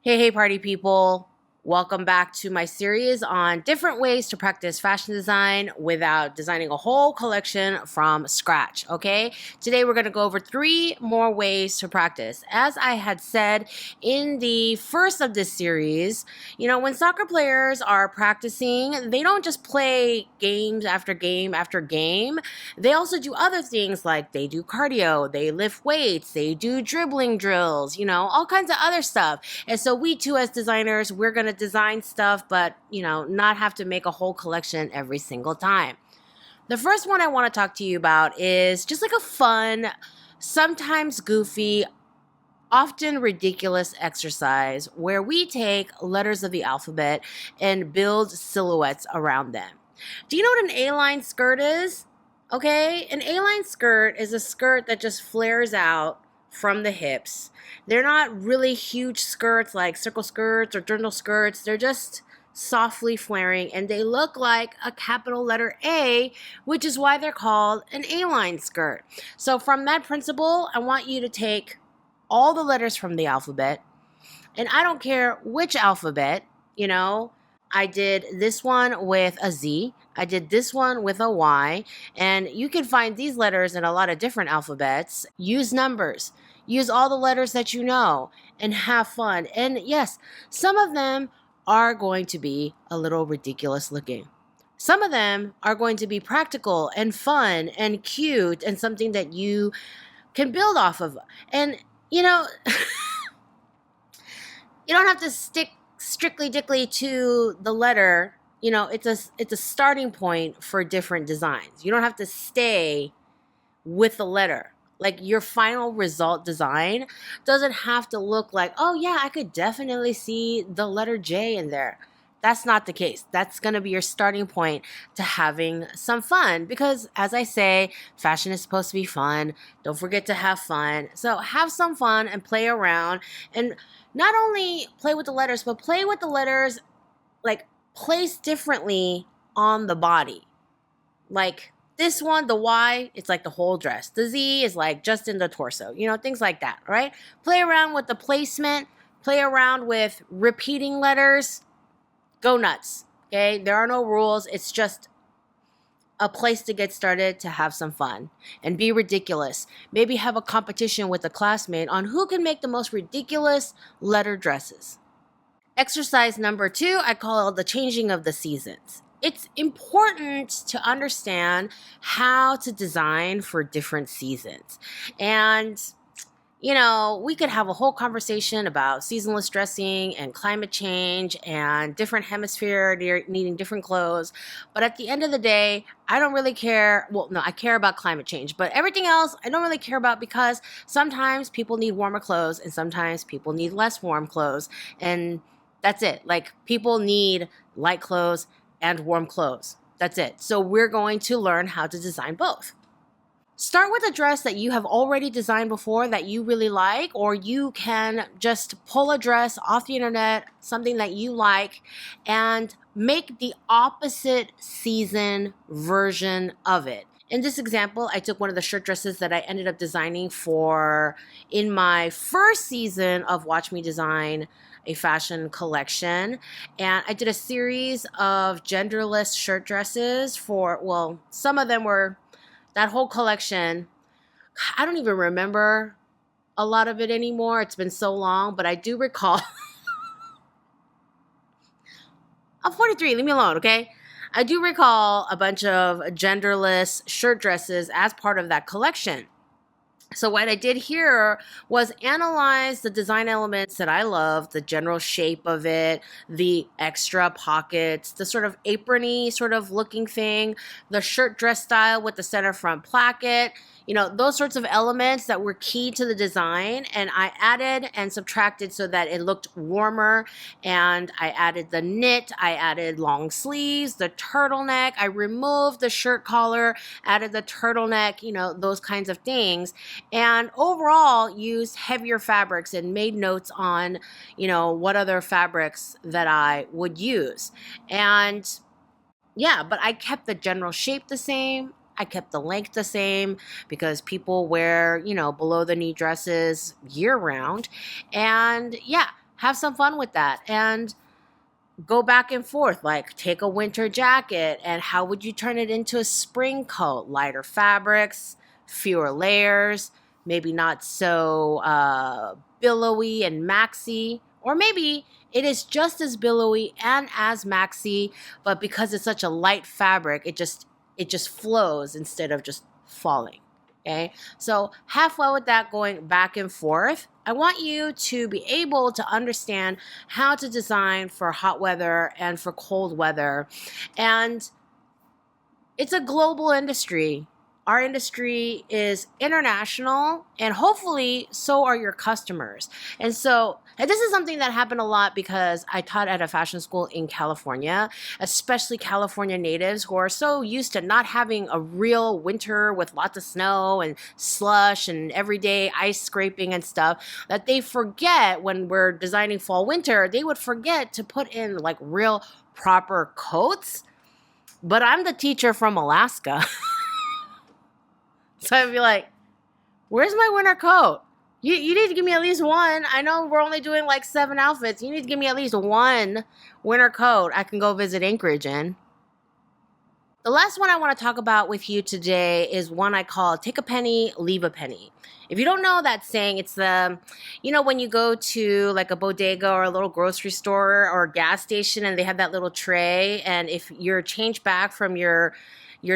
Hey, party people. Welcome back to my series on different ways to practice fashion design without designing a whole collection from scratch. Okay, today we're going to go over 3 more ways to practice. As I had said in the first of this series, when soccer players are practicing, they don't just play games after game after game. They also do other things like they do cardio, they lift weights, they do dribbling drills, all kinds of other stuff. And so we too, as designers, we're going to design stuff, but, not have to make a whole collection every single time. The first one I want to talk to you about is just like a fun, sometimes goofy, often ridiculous exercise where we take letters of the alphabet and build silhouettes around them. Do you know what an A-line skirt is? Okay, an A-line skirt is a skirt that just flares out from the hips. They're not really huge skirts like circle skirts or dirndl skirts. They're just softly flaring and they look like a capital letter A, which is why they're called an A-line skirt. So from that principle, I want you to take all the letters from the alphabet, and I don't care which alphabet, I did this one with a Z, I did this one with a Y, and you can find these letters in a lot of different alphabets. Use numbers, use all the letters that you know, and have fun. And yes, some of them are going to be a little ridiculous looking. Some of them are going to be practical and fun and cute and something that you can build off of. And, you don't have to stick strictly dickly to the letter. It's a starting point for different designs. You don't have to stay with the letter. Like your final result design doesn't have to look like, oh yeah, I could definitely see the letter J in there. That's not the case. That's going to be your starting point to having some fun because, as I say, fashion is supposed to be fun. Don't forget to have fun. So have some fun and play around, and not only play with the letters, but play with the letters like placed differently on the body. Like this one, the Y, it's like the whole dress. The Z is like just in the torso, things like that, right? Play around with the placement, play around with repeating letters. Go nuts, okay? There are no rules. It's just a place to get started to have some fun and be ridiculous. Maybe have a competition with a classmate on who can make the most ridiculous letter dresses. Exercise number 2, I call the changing of the seasons. It's important to understand how to design for different seasons. And we could have a whole conversation about seasonless dressing and climate change and different hemisphere needing different clothes. But at the end of the day, I don't really care. Well, no, I care about climate change, but everything else I don't really care about because sometimes people need warmer clothes and sometimes people need less warm clothes. And that's it. Like people need light clothes and warm clothes. That's it. So we're going to learn how to design both. Start with a dress that you have already designed before that you really like, or you can just pull a dress off the internet, something that you like, and make the opposite season version of it. In this example, I took one of the shirt dresses that I ended up designing for in my first season of Watch Me Design a Fashion collection, and I did a series of genderless shirt dresses some of them were that whole collection. I don't even remember a lot of it anymore. It's been so long, but I do recall. I'm 43, leave me alone, okay? I do recall a bunch of genderless shirt dresses as part of that collection. So what I did here was analyze the design elements that I love, the general shape of it, the extra pockets, the sort of aprony sort of looking thing, the shirt dress style with the center front placket, those sorts of elements that were key to the design. And I added and subtracted so that it looked warmer. And I added the knit, I added long sleeves, the turtleneck, I removed the shirt collar, added the turtleneck, those kinds of things. And overall used heavier fabrics and made notes on, what other fabrics that I would use. And yeah, but I kept the general shape the same. I kept the length the same because people wear, below the knee dresses year round. And yeah, have some fun with that and go back and forth. Like, take a winter jacket and how would you turn it into a spring coat? Lighter fabrics, fewer layers, maybe not so billowy and maxy, or maybe it is just as billowy and as maxy, but because it's such a light fabric, it just flows instead of just falling. Okay, so have fun with that, going back and forth. I want you to be able to understand how to design for hot weather and for cold weather. And it's a global industry. Our industry is international, and hopefully so are your customers. And this is something that happened a lot because I taught at a fashion school in California, especially California natives who are so used to not having a real winter with lots of snow and slush and everyday ice scraping and stuff, that they forget when we're designing fall winter, they would forget to put in like real proper coats. But I'm the teacher from Alaska. So I'd be like, where's my winter coat? You need to give me at least one. I know we're only doing like 7 outfits. You need to give me at least one winter coat I can go visit Anchorage in. The last one I want to talk about with you today is one I call take a penny, leave a penny. If you don't know that saying, it's when you go to like a bodega or a little grocery store or a gas station and they have that little tray, and if your change back from your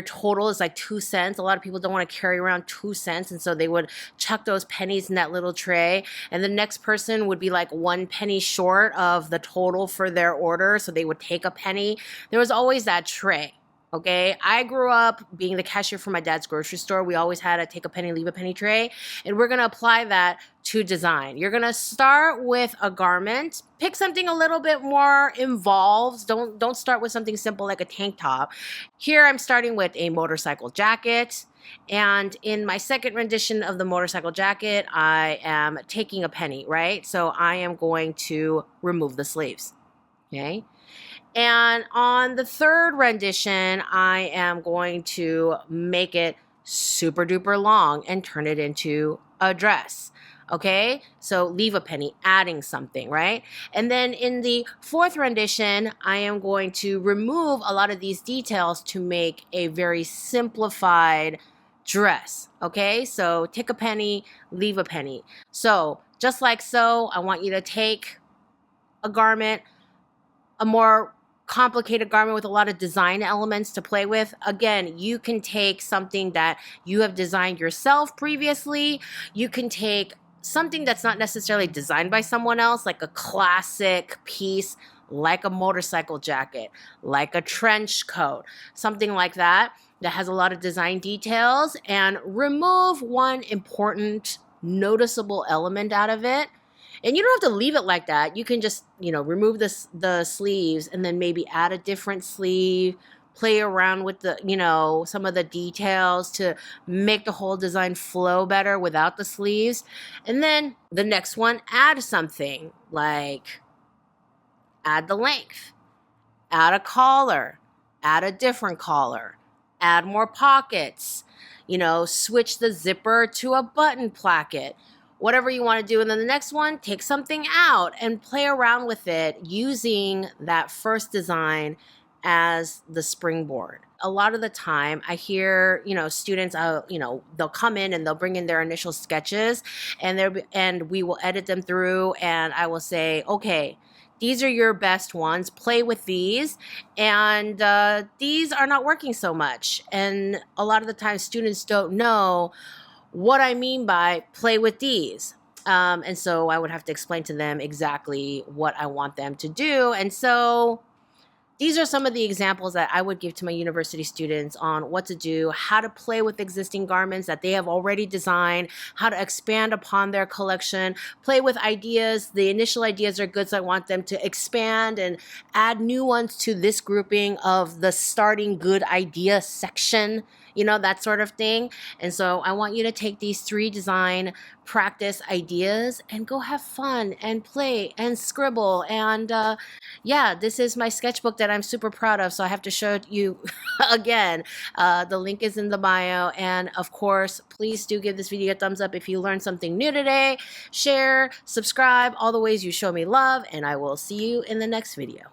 total is like 2 cents. A lot of people don't want to carry around 2 cents, and so they would chuck those pennies in that little tray, and the next person would be like 1 penny short of the total for their order, so they would take a penny. There was always that tray. Okay, I grew up being the cashier for my dad's grocery store. We always had a take a penny, leave a penny tray, and we're gonna apply that to design. You're gonna start with a garment. Pick something a little bit more involved. Don't start with something simple like a tank top. Here I'm starting with a motorcycle jacket, and in my second rendition of the motorcycle jacket, I am taking a penny, right? So I am going to remove the sleeves. Okay. And on the third rendition, I am going to make it super duper long and turn it into a dress. Okay, so leave a penny, adding something, right? And then in the fourth rendition, I am going to remove a lot of these details to make a very simplified dress. Okay, so take a penny, leave a penny. So just like so, I want you to take a garment, a more complicated garment with a lot of design elements to play with. Again, you can take something that you have designed yourself previously. You can take something that's not necessarily designed by someone else, like a classic piece, like a motorcycle jacket, like a trench coat, something like that has a lot of design details, and remove one important noticeable element out of it. And you don't have to leave it like that. You can just, remove the sleeves and then maybe add a different sleeve, play around with some of the details to make the whole design flow better without the sleeves. And then the next one, add something like add the length, add a collar, add a different collar, add more pockets, switch the zipper to a button placket. Whatever you want to do. And then the next one, take something out and play around with it using that first design as the springboard. A lot of the time I hear, students, they'll come in and they'll bring in their initial sketches and we will edit them through, and I will say, okay, these are your best ones. Play with these. And these are not working so much. And a lot of the time students don't know what I mean by play with these. And so I would have to explain to them exactly what I want them to do. And so these are some of the examples that I would give to my university students on what to do, how to play with existing garments that they have already designed, how to expand upon their collection, play with ideas. The initial ideas are good, so I want them to expand and add new ones to this grouping of the starting good idea section. that sort of thing. And so I want you to take these 3 design practice ideas and go have fun and play and scribble. And yeah, this is my sketchbook that I'm super proud of. So I have to show you again. The link is in the bio. And of course, please do give this video a thumbs up if you learned something new today. Share, subscribe, all the ways you show me love. And I will see you in the next video.